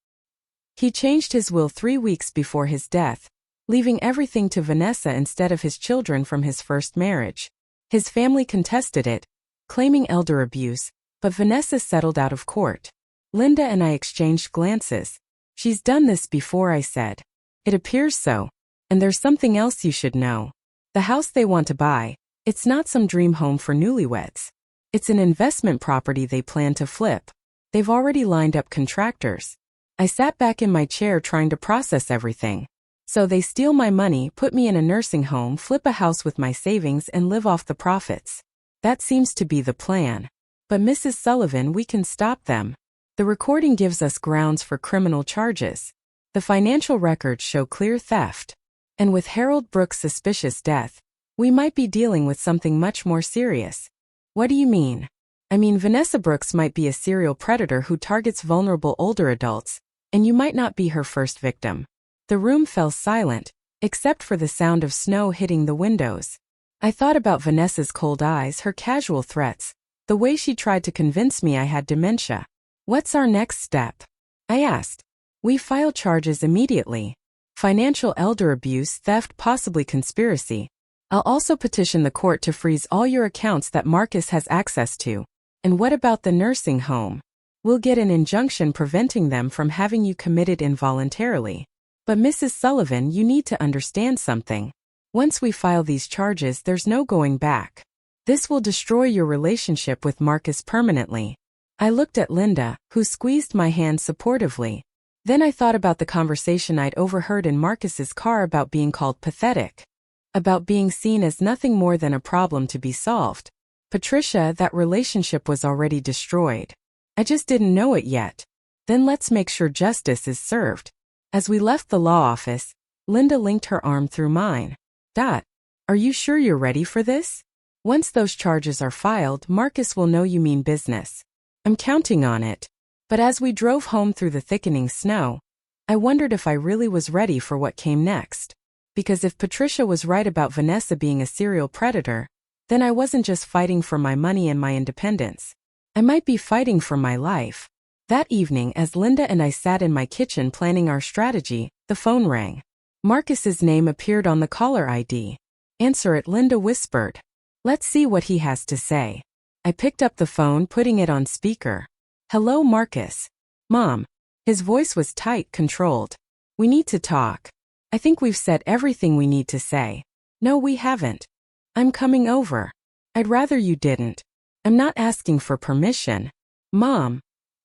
"He changed his will 3 weeks before his death, leaving everything to Vanessa instead of his children from his first marriage. His family contested it, claiming elder abuse, but Vanessa settled out of court." Linda and I exchanged glances. "She's done this before," I said. "It appears so. And there's something else you should know. The house they want to buy, it's not some dream home for newlyweds. It's an investment property they plan to flip. They've already lined up contractors." I sat back in my chair trying to process everything. "So they steal my money, put me in a nursing home, flip a house with my savings, and live off the profits. That seems to be the plan. But Mrs. Sullivan, we can stop them. The recording gives us grounds for criminal charges. The financial records show clear theft. And with Harold Brooks' suspicious death, we might be dealing with something much more serious." "What do you mean?" "I mean, Vanessa Brooks might be a serial predator who targets vulnerable older adults, and you might not be her first victim." The room fell silent, except for the sound of snow hitting the windows. I thought about Vanessa's cold eyes, her casual threats, the way she tried to convince me I had dementia. "What's our next step?" I asked. "We file charges immediately. Financial elder abuse, theft, possibly conspiracy. I'll also petition the court to freeze all your accounts that Marcus has access to." "And what about the nursing home?" "We'll get an injunction preventing them from having you committed involuntarily." "But Mrs. Sullivan, you need to understand something. Once we file these charges, there's no going back. This will destroy your relationship with Marcus permanently." I looked at Linda, who squeezed my hand supportively. Then I thought about the conversation I'd overheard in Marcus's car about being called pathetic. About being seen as nothing more than a problem to be solved. "Patricia, that relationship was already destroyed. I just didn't know it yet. Then let's make sure justice is served." As we left the law office, Linda linked her arm through mine. "Are you sure you're ready for this? Once those charges are filed, Marcus will know you mean business." "I'm counting on it." But as we drove home through the thickening snow, I wondered if I really was ready for what came next. Because if Patricia was right about Vanessa being a serial predator, then I wasn't just fighting for my money and my independence. I might be fighting for my life. That evening, as Linda and I sat in my kitchen planning our strategy, the phone rang. Marcus's name appeared on the caller ID. "Answer it," Linda whispered. "Let's see what he has to say." I picked up the phone, putting it on speaker. "Hello, Marcus." "Mom, His voice was tight, controlled. We need to talk. I think we've said everything we need to say. No, we haven't. I'm coming over. I'd rather you didn't. I'm not asking for permission. Mom,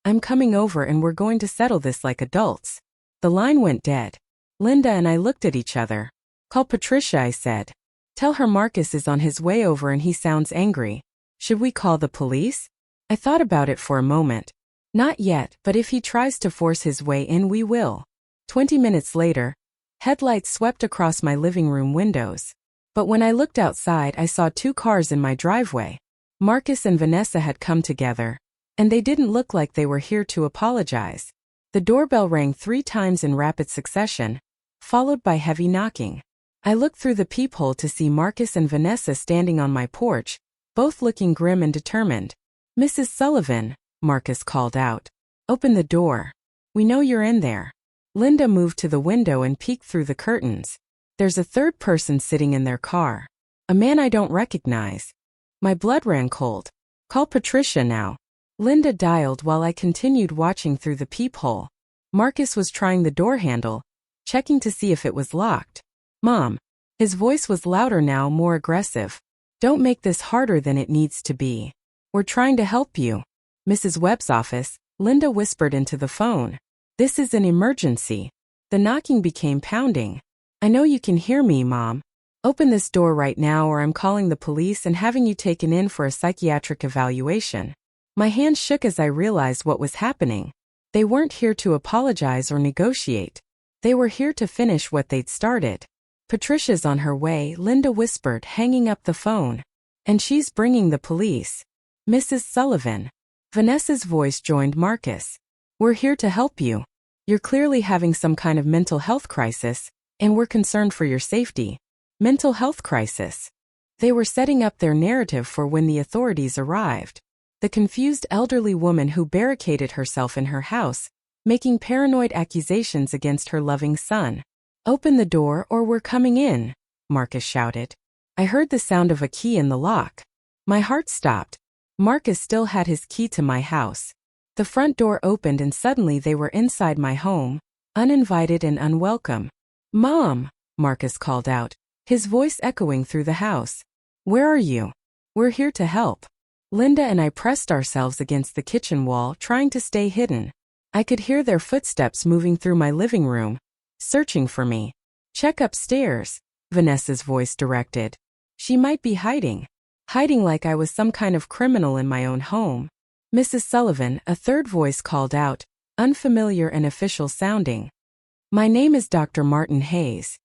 I'm coming over and we're going to settle this like adults. The line went dead. Linda and I looked at each other. Call Patricia, I said. Tell her Marcus is on his way over and he sounds angry. Should we call the police? I thought about it for a moment. Not yet, but if he tries to force his way in, we will. 20 minutes later, headlights swept across my living room windows. But when I looked outside, I saw 2 cars in my driveway. Marcus and Vanessa had come together, and they didn't look like they were here to apologize. The doorbell rang 3 times in rapid succession, followed by heavy knocking. I looked through the peephole to see Marcus and Vanessa standing on my porch, both looking grim and determined. Mrs. Sullivan, Marcus called out. Open the door. We know you're in there. Linda moved to the window and peeked through the curtains. There's a 3rd person sitting in their car. A man I don't recognize. My blood ran cold. Call Patricia now. Linda dialed while I continued watching through the peephole. Marcus was trying the door handle, checking to see if it was locked. Mom. His voice was louder now, more aggressive. Don't make this harder than it needs to be. We're trying to help you. Mrs. Webb's office, Linda whispered into the phone. This is an emergency. The knocking became pounding. I know you can hear me, Mom. Open this door right now or I'm calling the police and having you taken in for a psychiatric evaluation. My hands shook as I realized what was happening. They weren't here to apologize or negotiate. They were here to finish what they'd started. Patricia's on her way, Linda whispered, hanging up the phone. And she's bringing the police. Mrs. Sullivan. Vanessa's voice joined Marcus. We're here to help you. You're clearly having some kind of mental health crisis, and we're concerned for your safety. Mental health crisis. They were setting up their narrative for when the authorities arrived. The confused elderly woman who barricaded herself in her house, making paranoid accusations against her loving son. Open the door or we're coming in, Marcus shouted. I heard the sound of a key in the lock. My heart stopped. Marcus still had his key to my house. The front door opened and suddenly they were inside my home, uninvited and unwelcome. Mom, Marcus called out, his voice echoing through the house. Where are you? We're here to help. Linda and I pressed ourselves against the kitchen wall, trying to stay hidden. I could hear their footsteps moving through my living room, searching for me. Check upstairs, Vanessa's voice directed. She might be hiding like I was some kind of criminal in my own home. Mrs. Sullivan, a 3rd voice called out, unfamiliar and official sounding. My name is Dr. Martin Hayes.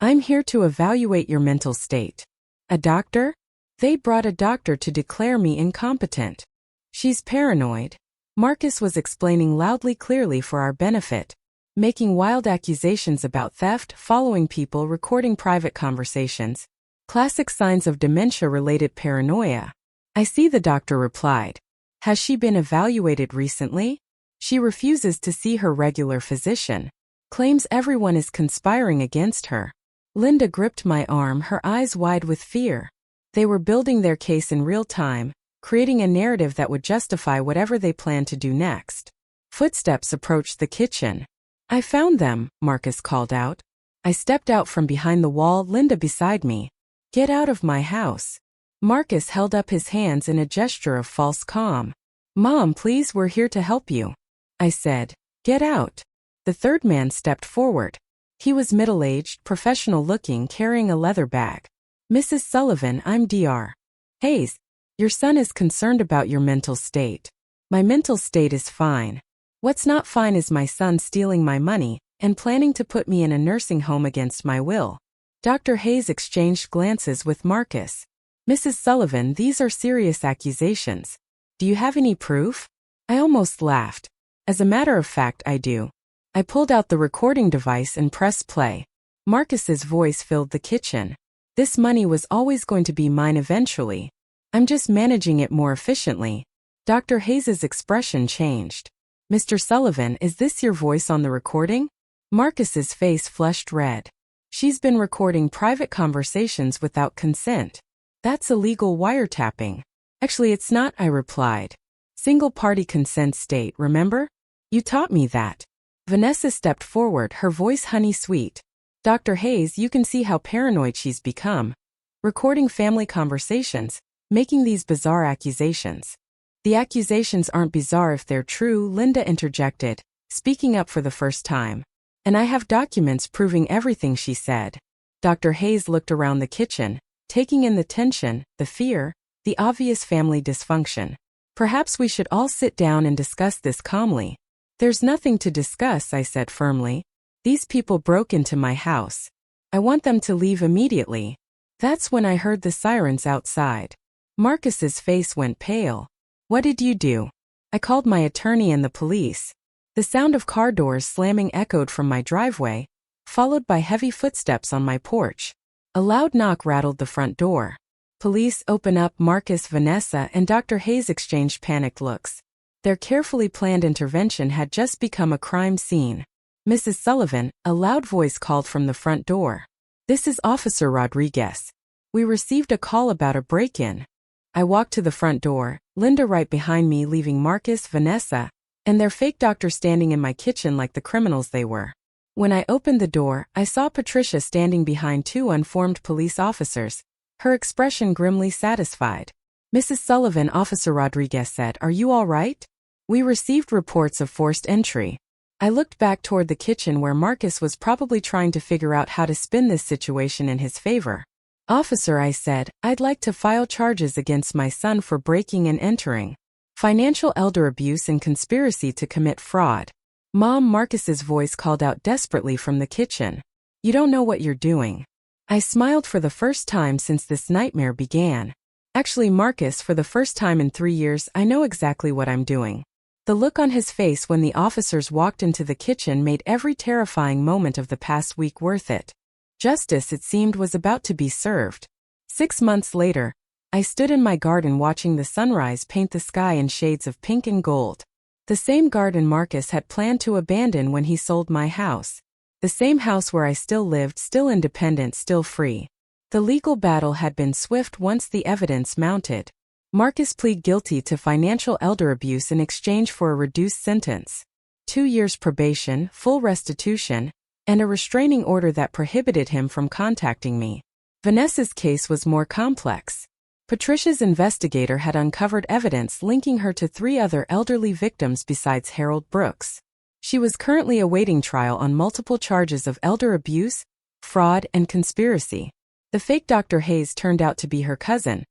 I'm here to evaluate your mental state. A doctor? They brought a doctor to declare me incompetent. She's paranoid. Marcus was explaining loudly, clearly for our benefit, making wild accusations about theft, following people, recording private conversations. Classic signs of dementia-related paranoia. I see, the doctor replied. Has she been evaluated recently? She refuses to see her regular physician. Claims everyone is conspiring against her. Linda gripped my arm, her eyes wide with fear. They were building their case in real time, creating a narrative that would justify whatever they planned to do next. Footsteps approached the kitchen. I found them, Marcus called out. I stepped out from behind the wall, Linda beside me. Get out of my house. Marcus held up his hands in a gesture of false calm. Mom, please, we're here to help you. I said, get out. The 3rd man stepped forward. He was middle-aged, professional-looking, carrying a leather bag. Mrs. Sullivan, I'm Dr. Hayes. Your son is concerned about your mental state. My mental state is fine. What's not fine is my son stealing my money and planning to put me in a nursing home against my will. Dr. Hayes exchanged glances with Marcus. Mrs. Sullivan, these are serious accusations. Do you have any proof? I almost laughed. As a matter of fact, I do. I pulled out the recording device and pressed play. Marcus's voice filled the kitchen. This money was always going to be mine eventually. I'm just managing it more efficiently. Dr. Hayes's expression changed. Mr. Sullivan, is this your voice on the recording? Marcus's face flushed red. She's been recording private conversations without consent. That's illegal wiretapping. Actually, it's not, I replied. Single-party consent state, remember? You taught me that. Vanessa stepped forward, her voice honey-sweet. Dr. Hayes, you can see how paranoid she's become. Recording family conversations, making these bizarre accusations. The accusations aren't bizarre if they're true, Linda interjected, speaking up for the first time. And I have documents proving everything she said. Dr. Hayes looked around the kitchen, taking in the tension, the fear, the obvious family dysfunction. Perhaps we should all sit down and discuss this calmly. There's nothing to discuss, I said firmly. These people broke into my house. I want them to leave immediately. That's when I heard the sirens outside. Marcus's face went pale. What did you do? I called my attorney and the police. The sound of car doors slamming echoed from my driveway, followed by heavy footsteps on my porch. A loud knock rattled the front door. Police open up. Marcus, Vanessa, and Dr. Hayes exchanged panicked looks. Their carefully planned intervention had just become a crime scene. Mrs. Sullivan, a loud voice called from the front door. This is Officer Rodriguez. We received a call about a break-in. I walked to the front door, Linda right behind me, leaving Marcus, Vanessa, and their fake doctor standing in my kitchen like the criminals they were. When I opened the door, I saw Patricia standing behind two uniformed police officers, her expression grimly satisfied. Mrs. Sullivan, Officer Rodriguez said, "Are you all right? We received reports of forced entry." I looked back toward the kitchen where Marcus was probably trying to figure out how to spin this situation in his favor. "Officer," I said, "I'd like to file charges against my son for breaking and entering, financial elder abuse and conspiracy to commit fraud." "Mom," Marcus's voice called out desperately from the kitchen. "You don't know what you're doing." I smiled for the first time since this nightmare began. Actually, Marcus, for the first time in 3 years, I know exactly what I'm doing. The look on his face when the officers walked into the kitchen made every terrifying moment of the past week worth it. Justice, it seemed, was about to be served. 6 months later, I stood in my garden watching the sunrise paint the sky in shades of pink and gold. The same garden Marcus had planned to abandon when he sold my house. The same house where I still lived, still independent, still free. The legal battle had been swift once the evidence mounted. Marcus pleaded guilty to financial elder abuse in exchange for a reduced sentence. 2 years probation, full restitution, and a restraining order that prohibited him from contacting me. Vanessa's case was more complex. Patricia's investigator had uncovered evidence linking her to 3 other elderly victims besides Harold Brooks. She was currently awaiting trial on multiple charges of elder abuse, fraud, and conspiracy. The fake Dr. Hayes turned out to be her cousin,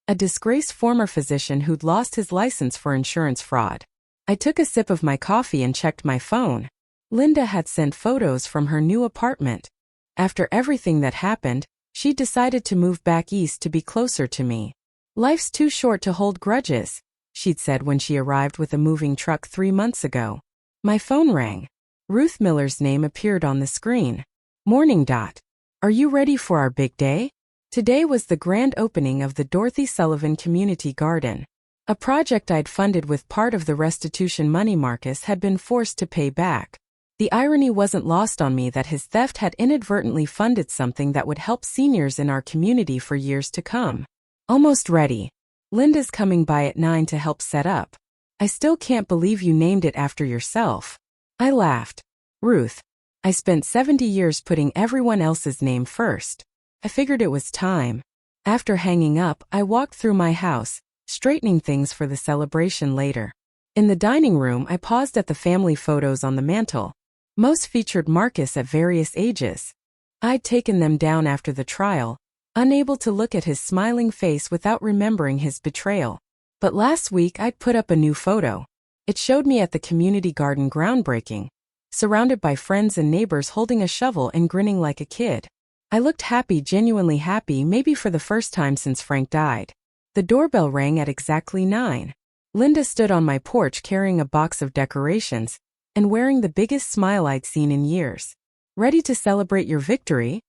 a disgraced former physician who'd lost his license for insurance fraud. I took a sip of my coffee and checked my phone. Linda had sent photos from her new apartment. After everything that happened, she decided to move back east to be closer to me. "Life's too short to hold grudges," she'd said when she arrived with a moving truck 3 months ago. My phone rang. Ruth Miller's name appeared on the screen. "Morning, Dot. Are you ready for our big day?" Today was the grand opening of the Dorothy Sullivan Community Garden, a project I'd funded with part of the restitution money Marcus had been forced to pay back. The irony wasn't lost on me that his theft had inadvertently funded something that would help seniors in our community for years to come. "Almost ready. Linda's coming by at 9 to help set up." "I still can't believe you named it after yourself." I laughed. "Ruth, I spent 70 years putting everyone else's name first. I figured it was time." After hanging up, I walked through my house, straightening things for the celebration later. In the dining room, I paused at the family photos on the mantel. Most featured Marcus at various ages. I'd taken them down after the trial, unable to look at his smiling face without remembering his betrayal. But last week I'd put up a new photo. It showed me at the community garden groundbreaking, surrounded by friends and neighbors holding a shovel and grinning like a kid. I looked happy, genuinely happy, maybe for the first time since Frank died. The doorbell rang at exactly 9. Linda stood on my porch carrying a box of decorations and wearing the biggest smile I'd seen in years. "Ready to celebrate your victory?"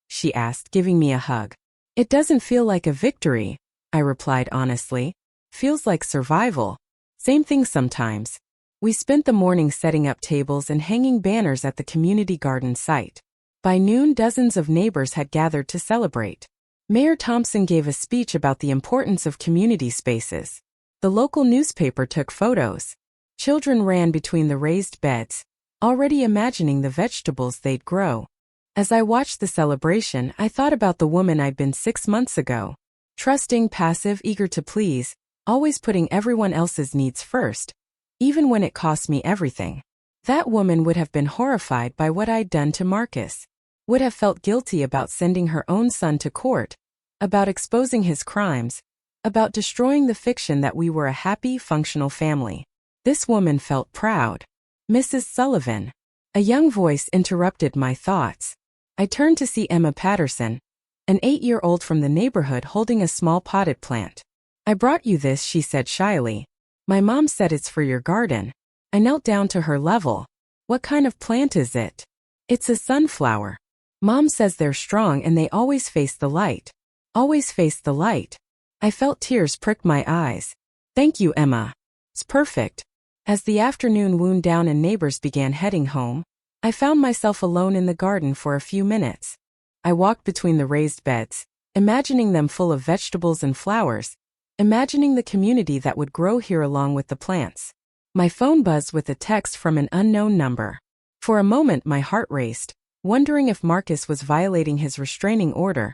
she asked, giving me a hug. "It doesn't feel like a victory," I replied honestly. "Feels like survival." Same thing sometimes. We spent the morning setting up tables and hanging banners at the community garden site. By noon, dozens of neighbors had gathered to celebrate. Mayor Thompson gave a speech about the importance of community spaces. The local newspaper took photos. Children ran between the raised beds, already imagining the vegetables they'd grow. As I watched the celebration, I thought about the woman I'd been 6 months ago. Trusting, passive, eager to please, always putting everyone else's needs first, even when it cost me everything. That woman would have been horrified by what I'd done to Marcus, would have felt guilty about sending her own son to court, about exposing his crimes, about destroying the fiction that we were a happy, functional family. This woman felt proud. Mrs. Sullivan. A young voice interrupted my thoughts. I turned to see Emma Patterson, an 8-year-old from the neighborhood holding a small potted plant. "I brought you this," she said shyly. "My mom said it's for your garden." I knelt down to her level. "What kind of plant is it?" "It's a sunflower. Mom says they're strong and they always face the light." "Always face the light." I felt tears prick my eyes. "Thank you, Emma. It's perfect." As the afternoon wound down and neighbors began heading home, I found myself alone in the garden for a few minutes. I walked between the raised beds, imagining them full of vegetables and flowers, imagining the community that would grow here along with the plants. My phone buzzed with a text from an unknown number. For a moment my heart raced, wondering if Marcus was violating his restraining order.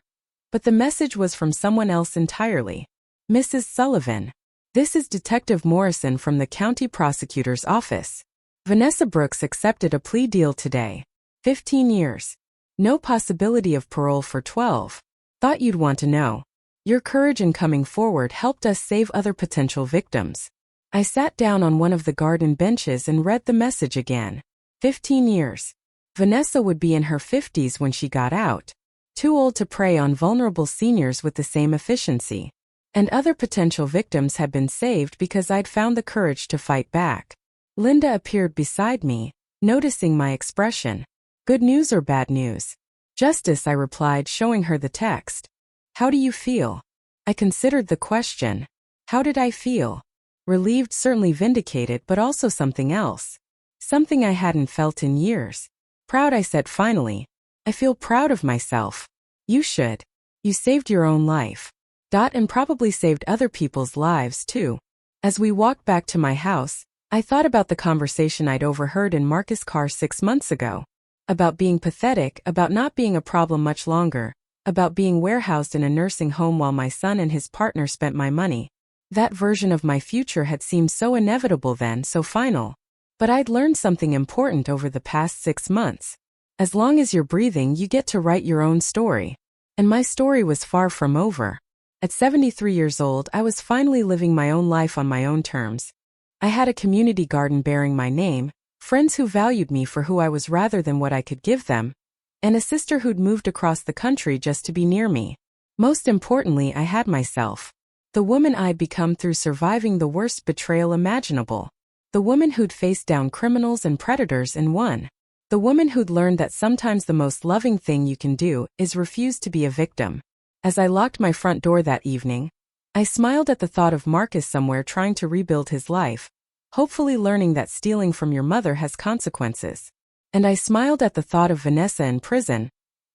But the message was from someone else entirely. "Mrs. Sullivan. This is Detective Morrison from the County Prosecutor's Office. Vanessa Brooks accepted a plea deal today. 15 years. No possibility of parole for 12. Thought you'd want to know. Your courage in coming forward helped us save other potential victims." I sat down on one of the garden benches and read the message again. 15 years. Vanessa would be in her 50s when she got out. Too old to prey on vulnerable seniors with the same efficiency. And other potential victims had been saved because I'd found the courage to fight back. Linda appeared beside me, noticing my expression. "Good news or bad news?" "Justice," I replied, showing her the text. "How do you feel?" I considered the question. How did I feel? Relieved, certainly vindicated, but also something else. Something I hadn't felt in years. "Proud," I said finally. "I feel proud of myself." "You should. You saved your own life. And probably saved other people's lives too." As we walked back to my house, I thought about the conversation I'd overheard in Marcus' car 6 months ago. About being pathetic, about not being a problem much longer, about being warehoused in a nursing home while my son and his partner spent my money. That version of my future had seemed so inevitable then, so final. But I'd learned something important over the past 6 months. As long as you're breathing, you get to write your own story. And my story was far from over. At 73 years old, I was finally living my own life on my own terms. I had a community garden bearing my name, friends who valued me for who I was rather than what I could give them, and a sister who'd moved across the country just to be near me. Most importantly, I had myself. The woman I'd become through surviving the worst betrayal imaginable. The woman who'd faced down criminals and predators and won. The woman who'd learned that sometimes the most loving thing you can do is refuse to be a victim. As I locked my front door that evening, I smiled at the thought of Marcus somewhere trying to rebuild his life, hopefully learning that stealing from your mother has consequences. And I smiled at the thought of Vanessa in prison,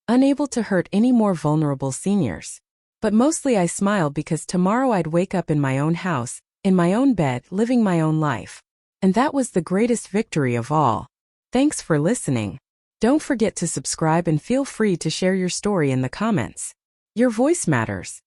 unable to hurt any more vulnerable seniors. But mostly I smiled because tomorrow I'd wake up in my own house, in my own bed, living my own life. And that was the greatest victory of all. Thanks for listening. Don't forget to subscribe and feel free to share your story in the comments. Your voice matters.